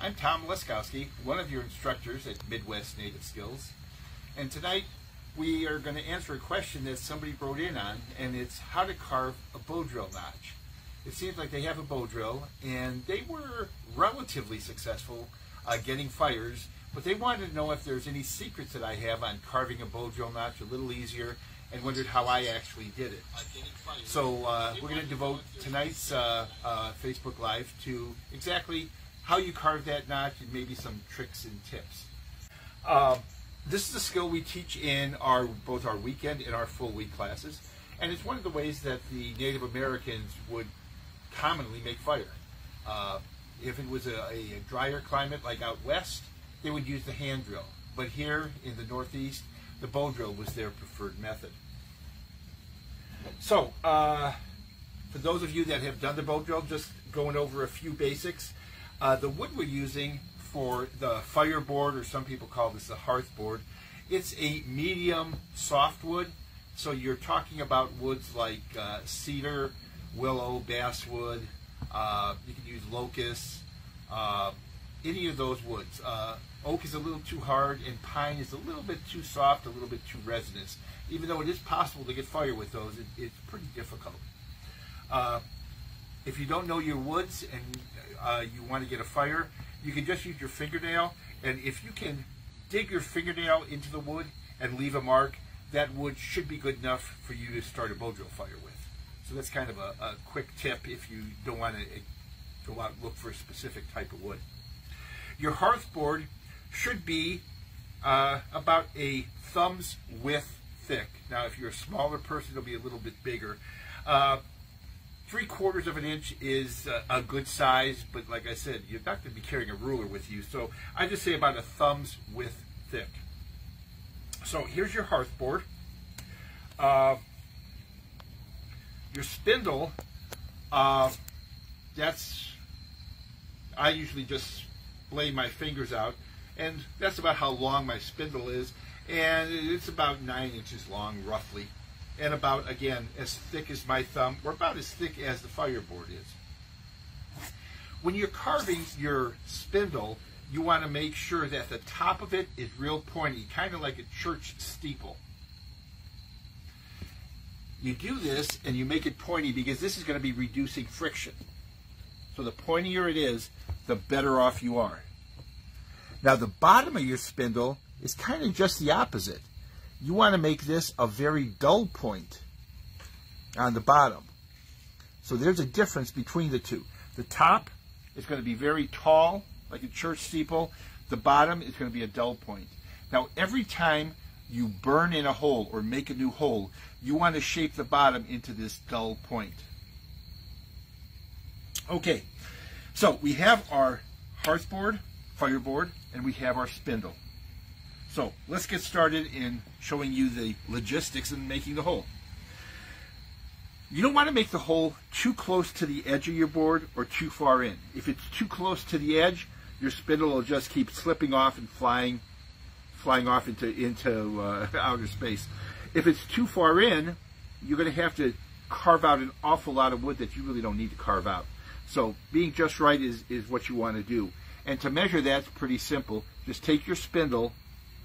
I'm Tom Laskowski, one of your instructors at Midwest Native Skills, and tonight we are going to answer a question that somebody wrote in on, and it's how to carve a bow drill notch. It seems like they have a bow drill, and they were relatively successful getting fires, but they wanted to know if there's any secrets that I have on carving a bow drill notch a little easier, and wondered how I actually did it. So we're going to devote tonight's Facebook Live to exactly how you carve that notch and maybe some tricks and tips. This is a skill we teach in both our weekend and our full week classes, and it's one of the ways that the Native Americans would commonly make fire. If it was a drier climate like out west, they would use the hand drill, but here in the Northeast, the bow drill was their preferred method. So, for those of you that have done the bow drill, just going over a few basics. The wood we're using for the fireboard, or some people call this the hearth board, it's a medium softwood. So you're talking about woods like cedar, willow, basswood. You can use locust, any of those woods. Oak is a little too hard, and pine is a little bit too soft, a little bit too resinous. Even though it is possible to get fire with those, it's pretty difficult. If you don't know your woods and you want to get a fire, you can just use your fingernail, and if you can dig your fingernail into the wood and leave a mark, that wood should be good enough for you to start a bow drill fire with. So that's kind of a quick tip if you don't want to go out and look for a specific type of wood. Your hearth board should be about a thumb's width thick. Now if you're a smaller person, it'll be a little bit bigger. 3/4 of an inch is a good size, but like I said, you're not going to be carrying a ruler with you, so I just say about a thumb's width thick. So here's your hearth board. Your spindle, I usually just lay my fingers out, and that's about how long my spindle is, and it's about 9 inches long roughly, and about, again, as thick as my thumb, or about as thick as the fireboard is. When you're carving your spindle, you want to make sure that the top of it is real pointy, kind of like a church steeple. You do this and you make it pointy because this is going to be reducing friction. So the pointier it is, the better off you are. Now the bottom of your spindle is kind of just the opposite. You want to make this a very dull point on the bottom. So there's a difference between the two. The top is going to be very tall, like a church steeple. The bottom is going to be a dull point. Now every time you burn in a hole or make a new hole, you want to shape the bottom into this dull point. Okay, so we have our hearth board, fireboard, and we have our spindle. So let's get started in showing you the logistics in making the hole. You don't want to make the hole too close to the edge of your board or too far in. If it's too close to the edge, your spindle will just keep slipping off and flying off into outer space. If it's too far in, you're going to have to carve out an awful lot of wood that you really don't need to carve out. So being just right is what you want to do. And to measure that's pretty simple. Just take your spindle,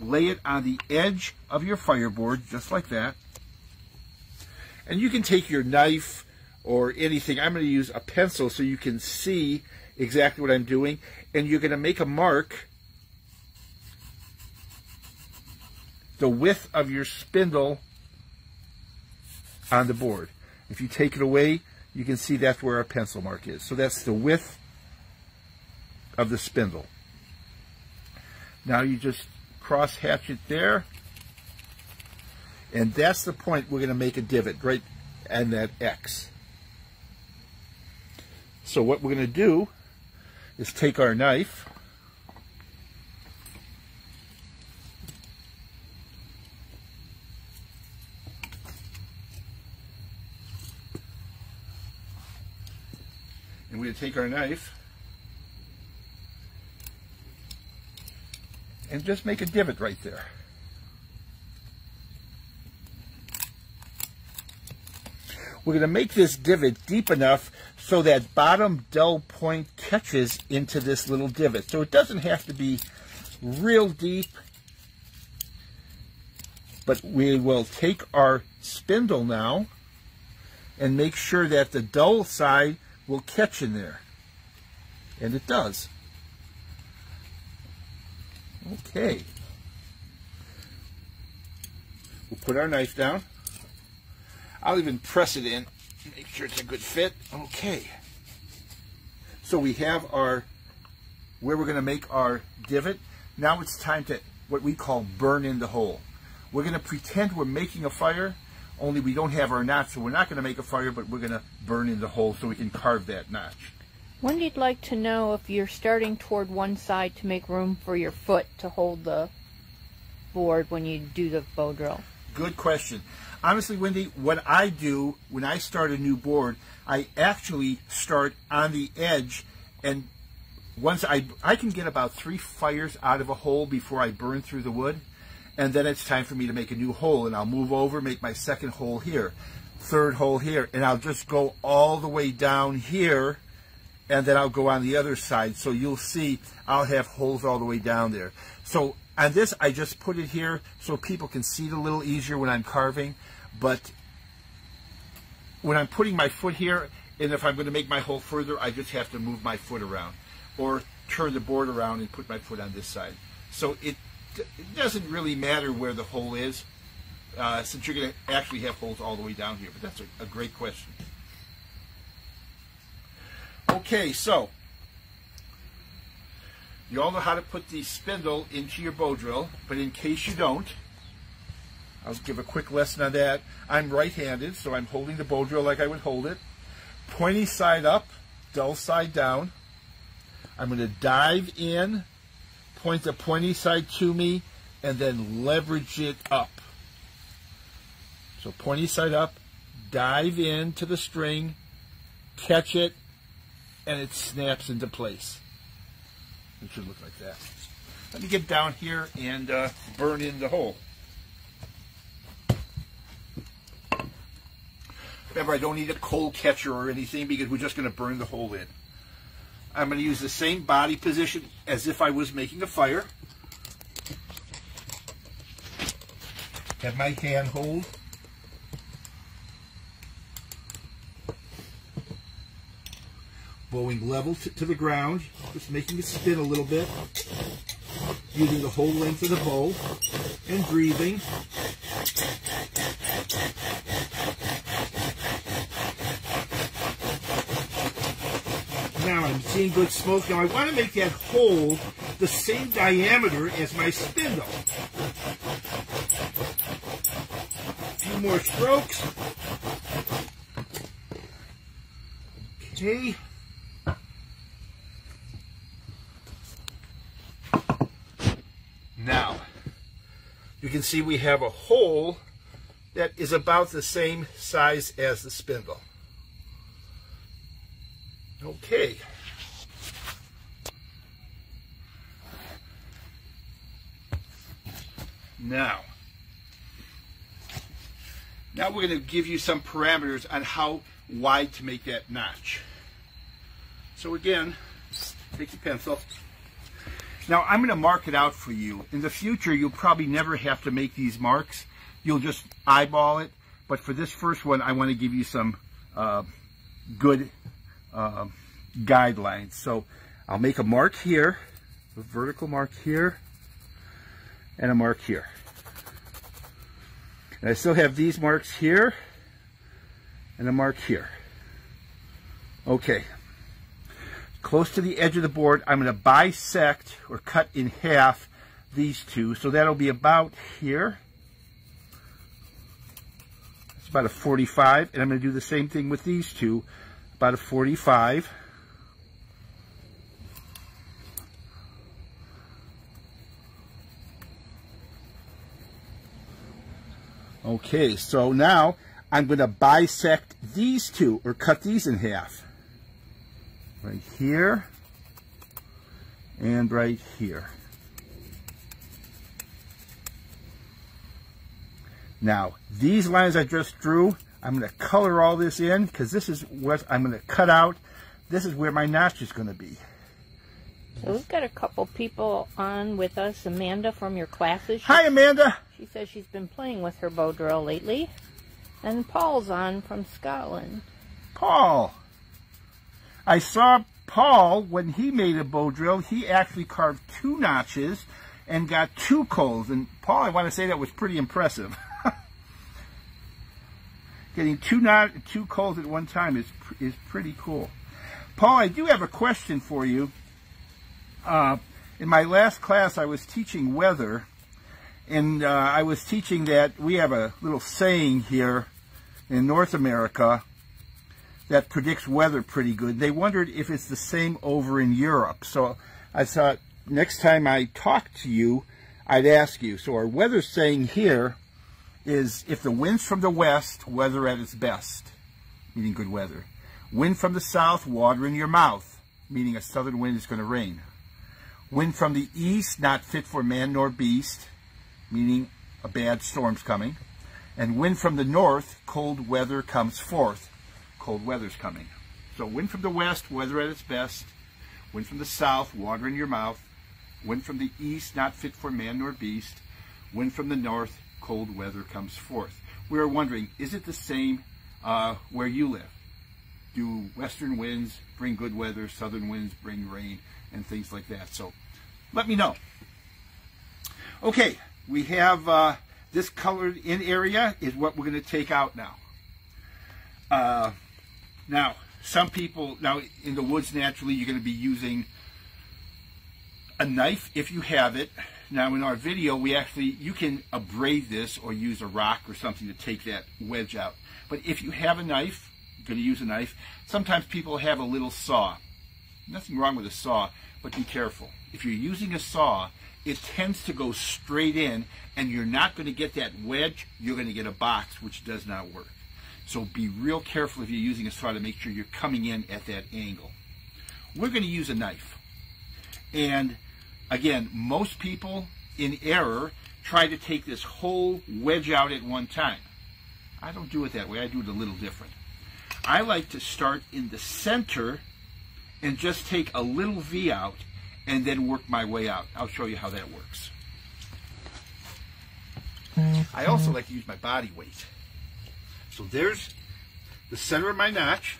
lay it on the edge of your fireboard, just like that. And you can take your knife or anything. I'm going to use a pencil so you can see exactly what I'm doing. And you're going to make a mark the width of your spindle on the board. If you take it away, you can see that's where our pencil mark is. So that's the width of the spindle. Now you just cross hatch it there, and that's the point we're going to make a divot right and that X. So what we're going to do is take our knife and we're going to take our knife and just make a divot right there. We're going to make this divot deep enough so that bottom dull point catches into this little divot. So it doesn't have to be real deep, but we will take our spindle now and make sure that the dull side will catch in there. And it does. Okay. We'll put our knife down. I'll even press it in, make sure it's a good fit. Okay. So we have our, where we're going to make our divot. Now it's time to, what we call, burn in the hole. We're going to pretend we're making a fire, only we don't have our notch, so we're not going to make a fire, but we're going to burn in the hole so we can carve that notch. When you'd like to know if you're starting toward one side to make room for your foot to hold the board when you do the bow drill? Good question. Honestly, Wendy, what I do when I start a new board, I actually start on the edge, and once I can get about 3 fires out of a hole before I burn through the wood, and then it's time for me to make a new hole, and I'll move over, make my second hole here, third hole here, and I'll just go all the way down here, and then I'll go on the other side. So you'll see I'll have holes all the way down there. So on this, I just put it here so people can see it a little easier when I'm carving. But when I'm putting my foot here, and if I'm going to make my hole further, I just have to move my foot around or turn the board around and put my foot on this side. So it doesn't really matter where the hole is, since you're going to actually have holes all the way down here. But that's a great question. Okay, so you all know how to put the spindle into your bow drill, but in case you don't, I'll give a quick lesson on that. I'm right-handed, so I'm holding the bow drill like I would hold it. Pointy side up, dull side down. I'm going to dive in, point the pointy side to me, and then leverage it up. So pointy side up, dive into the string, catch it, and it snaps into place. It should look like that. Let me get down here and burn in the hole. Remember, I don't need a cold catcher or anything because we're just going to burn the hole in. I'm going to use the same body position as if I was making a fire. Have my hand hold. Bowing level to the ground, just making it spin a little bit, using the whole length of the bow, and breathing. Now I'm seeing good smoke. Now I want to make that hole the same diameter as my spindle. A few more strokes. Okay. Now, you can see we have a hole that is about the same size as the spindle. Okay. Now we're going to give you some parameters on how wide to make that notch. So again, take your pencil. Now I'm going to mark it out for you. In the future, you'll probably never have to make these marks. You'll just eyeball it. But for this first one, I want to give you some good guidelines. So I'll make a mark here, a vertical mark here, and a mark here. And I still have these marks here, and a mark here. Okay. Close to the edge of the board, I'm going to bisect or cut in half these two. So that'll be about here. It's about a 45. And I'm going to do the same thing with these two, about a 45. Okay, so now I'm going to bisect these two or cut these in half. Right here and right here. Now, these lines I just drew, I'm going to color all this in because this is what I'm going to cut out this is where my notch is going to be. So we've got a couple people on with us. Amanda from your classes. Hi, Amanda. She says she's been playing with her bow drill lately. And Paul's on from Scotland. Paul. I saw Paul, when he made a bow drill, he actually carved 2 notches and got 2 coals. And Paul, I want to say that was pretty impressive. Getting 2 coals at one time is pretty cool. Paul, I do have a question for you. In my last class, I was teaching weather, and I was teaching that we have a little saying here in North America that predicts weather pretty good. They wondered if it's the same over in Europe. So I thought next time I talk to you, I'd ask you. So our weather saying here is, if the wind's from the west, weather at its best, meaning good weather. Wind from the south, water in your mouth, meaning a southern wind is going to rain. Wind from the east, not fit for man nor beast, meaning a bad storm's coming. And wind from the north, cold weather comes forth. Cold weather's coming. So wind from the west, weather at its best. Wind from the south, water in your mouth. Wind from the east, not fit for man nor beast. Wind from the north, cold weather comes forth. We are wondering, is it the same where you live? Do western winds bring good weather, southern winds bring rain, and things like that? So let me know. Okay, we have this colored in area is what we're going to take out now. Now, some people, in the woods naturally, you're going to be using a knife if you have it. Now in our video, you can abrade this or use a rock or something to take that wedge out. But if you have a knife, you're going to use a knife. Sometimes people have a little saw. Nothing wrong with a saw, but be careful. If you're using a saw, it tends to go straight in, and you're not going to get that wedge. You're going to get a box, which does not work. So be real careful if you're using a saw to make sure you're coming in at that angle. We're going to use a knife. And again, most people in error try to take this whole wedge out at one time. I don't do it that way. I do it a little different. I like to start in the center and just take a little V out and then work my way out. I'll show you how that works. I also like to use my body weight. So there's the center of my notch.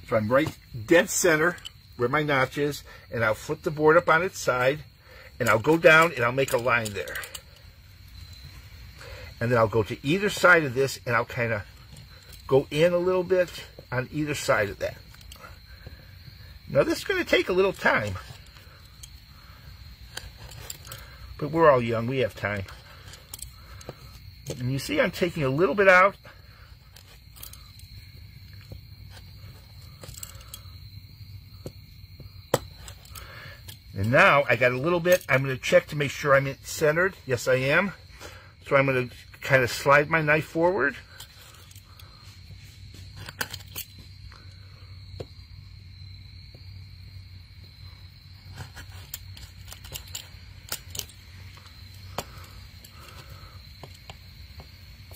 So I'm right dead center where my notch is, and I'll flip the board up on its side, and I'll go down and I'll make a line there. And then I'll go to either side of this, and I'll kind of go in a little bit on either side of that. Now this is going to take a little time, but we're all young, we have time. And you see I'm taking a little bit out. And now I got a little bit. I'm going to check to make sure I'm centered. Yes, I am. So I'm going to kind of slide my knife forward.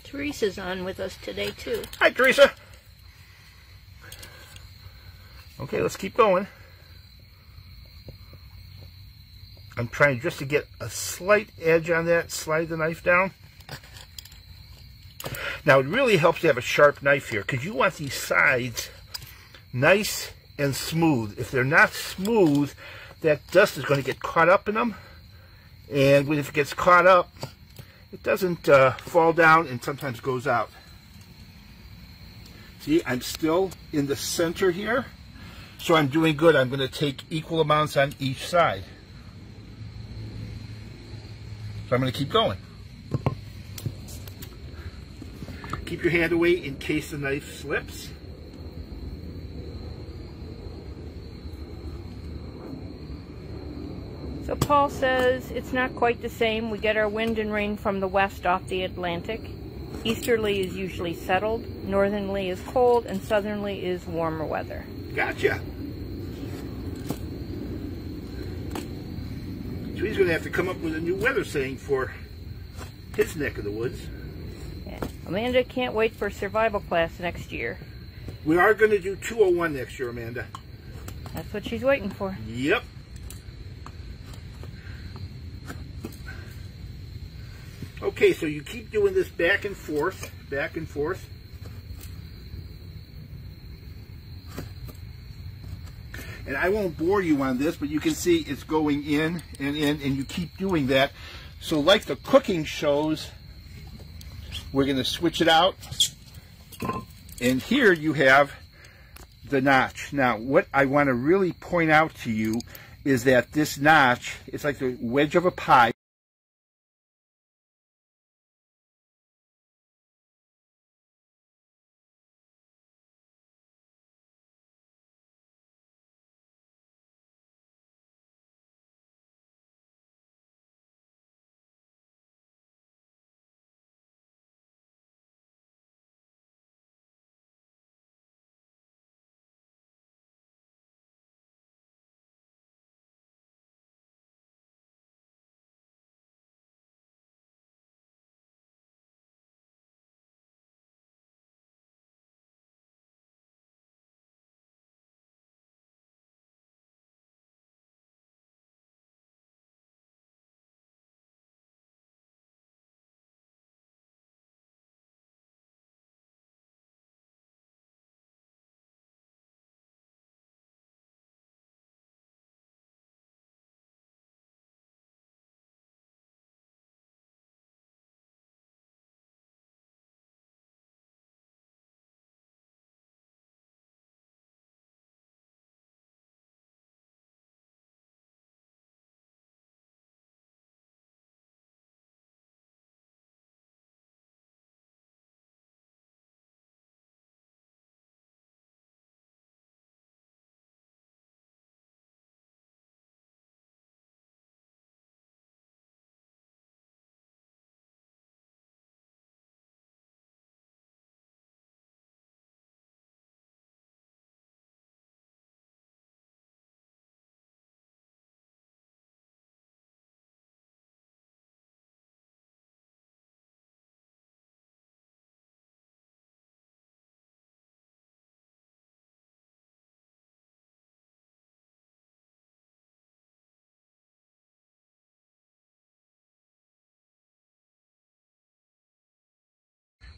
Teresa's on with us today, too. Hi, Teresa. Okay, let's keep going. I'm trying just to get a slight edge on that, slide the knife down. Now, it really helps to have a sharp knife here, because you want these sides nice and smooth. If they're not smooth, that dust is going to get caught up in them. And if it gets caught up, it doesn't fall down and sometimes goes out. See, I'm still in the center here, so I'm doing good. I'm going to take equal amounts on each side. So I'm going to keep going. Keep your hand away in case the knife slips. So Paul says it's not quite the same. We get our wind and rain from the west off the Atlantic. Easterly is usually settled, northerly is cold, and southerly is warmer weather. Gotcha. So he's going to have to come up with a new weather saying for his neck of the woods. Yeah. Amanda can't wait for survival class next year. We are going to do 201 next year, Amanda. That's what she's waiting for. Yep. Okay, so you keep doing this back and forth, back and forth. And I won't bore you on this, but you can see it's going in, and you keep doing that. So like the cooking shows, we're going to switch it out. And here you have the notch. Now, what I want to really point out to you is that this notch, it's like the wedge of a pie.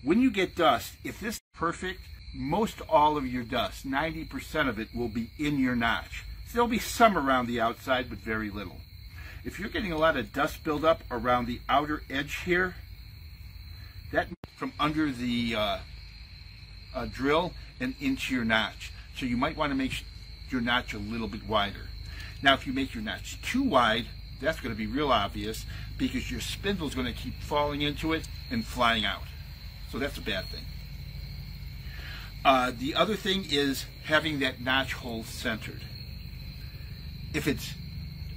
When you get dust, if this is perfect, most all of your dust, 90% of it, will be in your notch. So there'll be some around the outside, but very little. If you're getting a lot of dust buildup around the outer edge here, that from under the drill and into your notch. So you might want to make your notch a little bit wider. Now, if you make your notch too wide, that's going to be real obvious because your spindle is going to keep falling into it and flying out. So that's a bad thing. The other thing is having that notch hole centered. If it's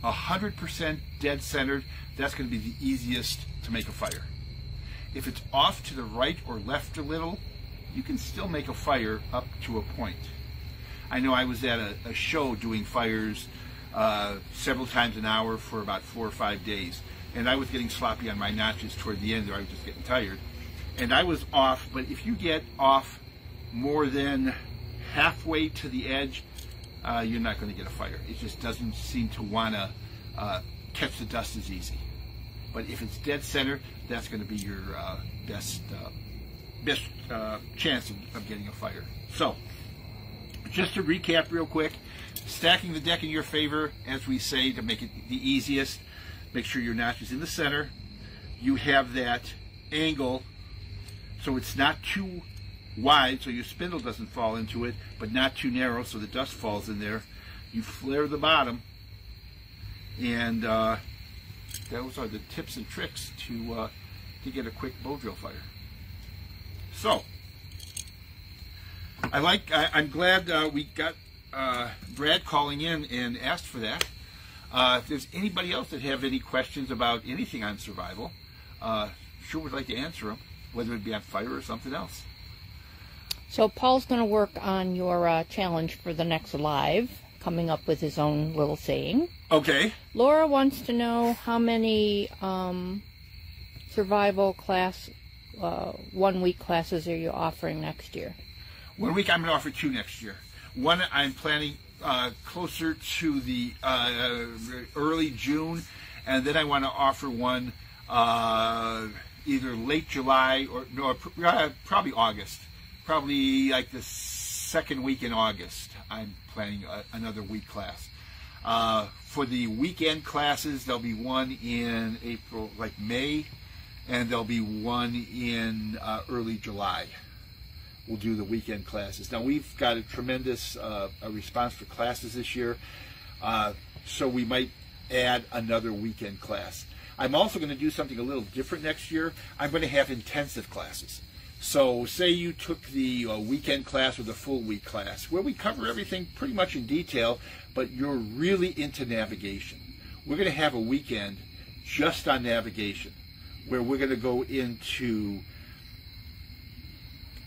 100% dead centered, that's going to be the easiest to make a fire. If it's off to the right or left a little, you can still make a fire up to a point. I know I was at a show doing fires several times an hour for about 4 or 5 days, and I was getting sloppy on my notches toward the end, or I was just getting tired. And I was off, but if you get off more than halfway to the edge, you're not going to get a fire. It just doesn't seem to want to catch the dust as easy. But if it's dead center, that's going to be your best chance of getting a fire. So, just to recap real quick, stacking the deck in your favor, as we say, to make it the easiest. Make sure your notch is in the center. You have that angle so it's not too wide so your spindle doesn't fall into it, but not too narrow so the dust falls in there. You flare the bottom, and those are the tips and tricks to get a quick bow drill fire. So, I'm glad we got Brad calling in and asked for that. If there's anybody else that have any questions about anything on survival, sure would like to answer them, whether it be on fire or something else. So Paul's going to work on your challenge for the next live, coming up with his own little saying. Okay. Laura wants to know how many survival class 1-week classes are you offering next year? 1 week I'm going to offer 2 next year. One I'm planning closer to the early June, and then I want to offer one either late July or no, probably August. Probably like the second week in August, I'm planning another week class. For the weekend classes, there'll be one in April, like May, and there'll be one in early July. We'll do the weekend classes. Now, we've got a tremendous response for classes this year, so we might add another weekend class. I'm also going to do something a little different next year. I'm going to have intensive classes. So say you took the weekend class or the full week class, where we cover everything pretty much in detail, but you're really into navigation. We're going to have a weekend just on navigation, where we're going to go into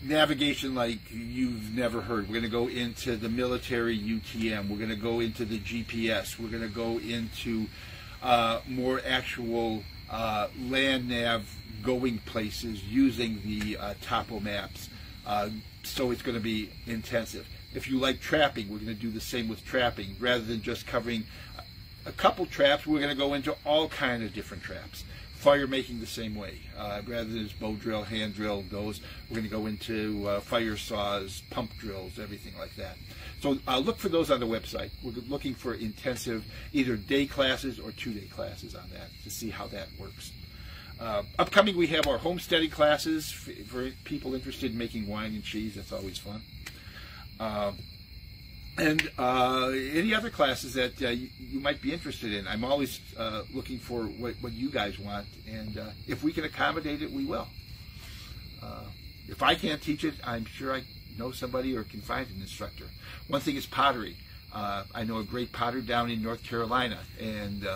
navigation like you've never heard. We're going to go into the military UTM. We're going to go into the GPS. We're going to go into more actual land nav going places using the topo maps. So it's going to be intensive. If you like trapping, we're going to do the same with trapping. Rather than just covering a couple traps, we're going to go into all kinds of different traps. Fire making the same way. Rather than just bow drill, hand drill, those, we're going to go into fire saws, pump drills, everything like that. So look for those on the website. We're looking for intensive, either day classes or 2-day classes on that to see how that works. Upcoming, we have our homesteading classes for people interested in making wine and cheese. That's always fun. And any other classes that you might be interested in. I'm always looking for what you guys want, and if we can accommodate it, we will. If I can't teach it, I'm sure I know somebody or can find an instructor. One thing is pottery. I know a great potter down in North Carolina, and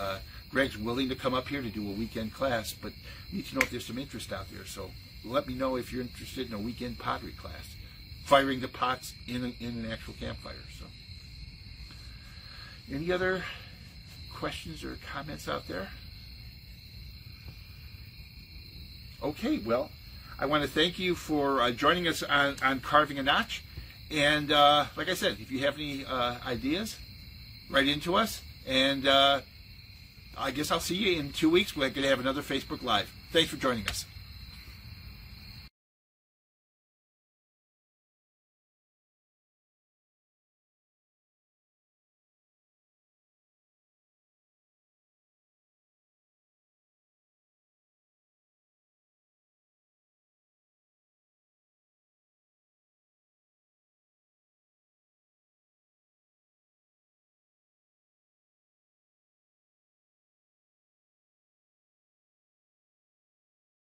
Greg's willing to come up here to do a weekend class, but we need to know if there's some interest out there. So let me know if you're interested in a weekend pottery class. Firing the pots in an actual campfire. So, any other questions or comments out there? Okay, well, I want to thank you for joining us on Carving a Notch. And like I said, if you have any ideas, write into us. And I guess I'll see you in 2 weeks. We're going to have another Facebook Live. Thanks for joining us.